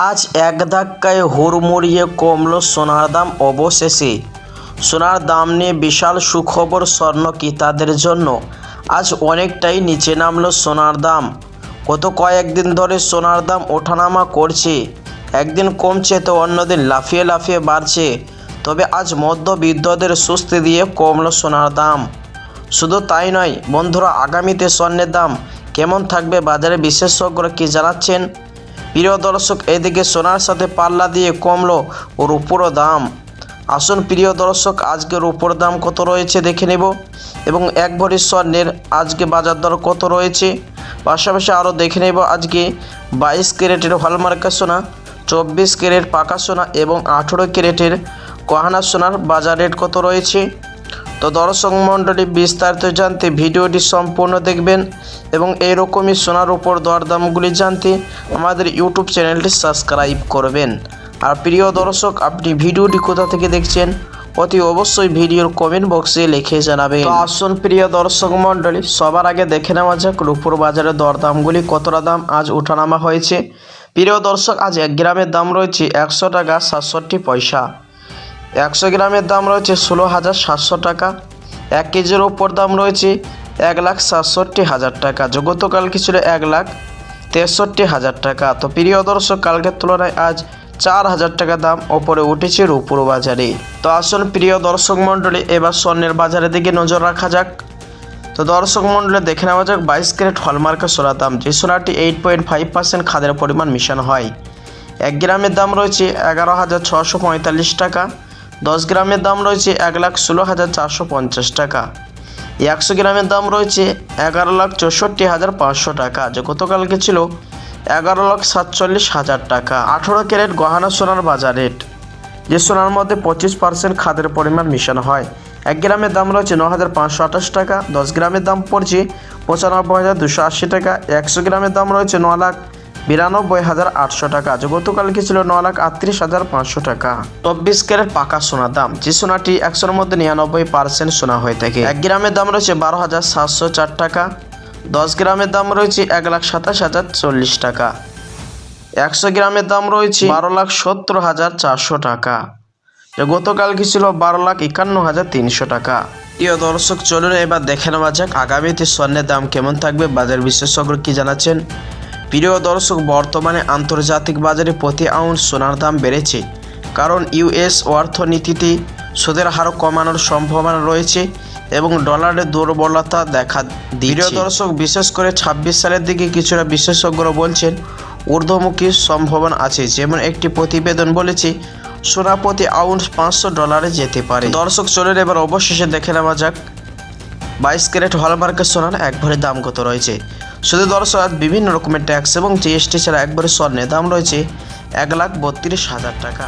আজ এক ধাক্কায় হুড়মুড়িয়ে কমল সোনার দাম। অবশেষে সোনার দাম নিয়ে বিশাল সুখবর স্বর্ণ ক্রেতাদের জন্য। আজ অনেকটাই নিচে নামলো সোনার দাম। গত কয়েকদিন ধরে সোনার দাম ওঠানামা করছে, একদিন কমছে তো অন্যদিন লাফিয়ে লাফিয়ে বাড়ছে। তবে আজ মধ্যবিত্তদের স্বস্তি দিয়ে কমলো সোনার দাম। শুধু তাই নয় বন্ধুরা, আগামীতে স্বর্ণের দাম কেমন থাকবে বাজারে বিশেষজ্ঞরা কি জানাচ্ছেন। প্রিয় দর্শক, এদিকে সোনার সাথে পাল্লা দিয়ে কমলো রূপোর দাম। আসুন প্রিয় দর্শক, আজকে রূপোর দাম কত রয়েছে দেখে নেব এবং এক ভরি স্বর্ণের আজকে বাজার দর কত রয়েছে। পাশাপাশি আরও দেখে নেব আজকে 22 ক্যারেটের হলমার্কা সোনা, 24 ক্যারেট পাকা সোনা এবং 18 ক্যারেটের গহনা সোনার বাজার রেট কত রয়েছে। তো দর্শক মণ্ডলী, বিস্তারিত জানতে ভিডিওটি সম্পূর্ণ দেখবেন এবং এইরকমই সোনার উপর দরদামগুলি জানতে আমাদের ইউটিউব চ্যানেলটি সাবস্ক্রাইব করবেন। আর প্রিয় দর্শক, আপনি ভিডিওটি কোথা থেকে দেখছেন অতি অবশ্যই ভিডিওর কমেন্ট বক্সে লিখে জানাবেন। তো আসুন প্রিয় দর্শক মণ্ডলী, সবার আগে দেখে নেওয়া যাক রূপোর বাজারের দরদামগুলি কতটা দাম আজ ওঠানামা হয়েছে। প্রিয় দর্শক, আজ 1 গ্রামের দাম রয়েছে 100 টাকা 67 পয়সা। 100 গ্রামের দাম রয়েছে 16,700 টাকা। 1 কেজির ওপর দাম রয়েছে 1,67,000 টাকা। গতকালকে ছিল 1,63,000 টাকা। তো প্রিয় দর্শক, কালকের তুলনায় আজ 4,000 টাকা দাম ওপরে উঠেছে রূপোর বাজারে। তো আসুন প্রিয় দর্শক মণ্ডলী, এবার স্বর্ণের বাজারের দিকে নজর রাখা যাক। তো দর্শক মণ্ডলী, দেখে নেওয়া যাক 22 ক্যারেট হলমার্কা সোনার দাম। যে সোনাটি 8.5% খাদের পরিমাণ মিশানো হয়। 1 গ্রামের দাম রয়েছে 11,645 টাকা। 10 গ্রামের দাম রয়েছে 1,16,450 টাকা। 100 গ্রামের দাম রয়েছে 11,64,500 টাকা। যে গতকালকে ছিল 11,47,000 টাকা। 18 ক্যারেট গহনা সোনার বাজার রেট। যে সোনার মধ্যে 25% খাদের পরিমাণ মিশানো হয়। 1 গ্রামের দাম রয়েছে 9,528 টাকা। 10 গ্রামের দাম পড়ছে 95,280 টাকা। 100 গ্রামের দাম রয়েছে 9,92,800 টাকা। যে গতকালকে ছিল 9,38,500 টাকা। 24 ক্যারেট পাকা সোনার দাম। যে সোনাটি 100-এর মধ্যে 99% সোনা হয়ে থাকে। 1 গ্রামের দাম রয়েছে 12,704 টাকা। 10 গ্রামের দাম রয়েছে 1,27,040 টাকা। 100 গ্রামের দাম রয়েছে 12,70,400 টাকা। যে গতকালকে ছিল 12,51,300 টাকা। প্রিয় দর্শক, চলুন এবার দেখে নেওয়া যাক আগামীতে স্বর্ণের দাম কেমন থাকবে বাজার বিশেষজ্ঞ কি জানাচ্ছেন। প্রিয় দর্শক, বর্তমানে আন্তর্জাতিক বাজারে প্রতি আউন্স সোনার দাম বেড়েছে, কারণ ইউএস অর্থনীতিতে সুদের হার কমানোর সম্ভাবনা রয়েছে এবং ডলারের দুর্বলতা দেখা দিচ্ছে। প্রিয় দর্শক, বিশেষ করে 26 সালের দিকে কিছুটা বিশেষজ্ঞরা বলছেন ঊর্ধ্বমুখী সম্ভাবনা আছে। যেমন একটি প্রতিবেদন বলেছে সোনা প্রতি আউন্স $500 যেতে পারে। দর্শক চলুন এবার অবশেষে দেখে নেওয়া যাক 22 ক্যারেট হলমার্কের সোনার এক ভরি দাম কত রয়েছে। শুধু দর্শক, আজ বিভিন্ন রকমের ট্যাক্স এবং জিএসটি ছাড়া এক ভরি স্বর্ণের দাম রয়েছে 1,32,000 টাকা।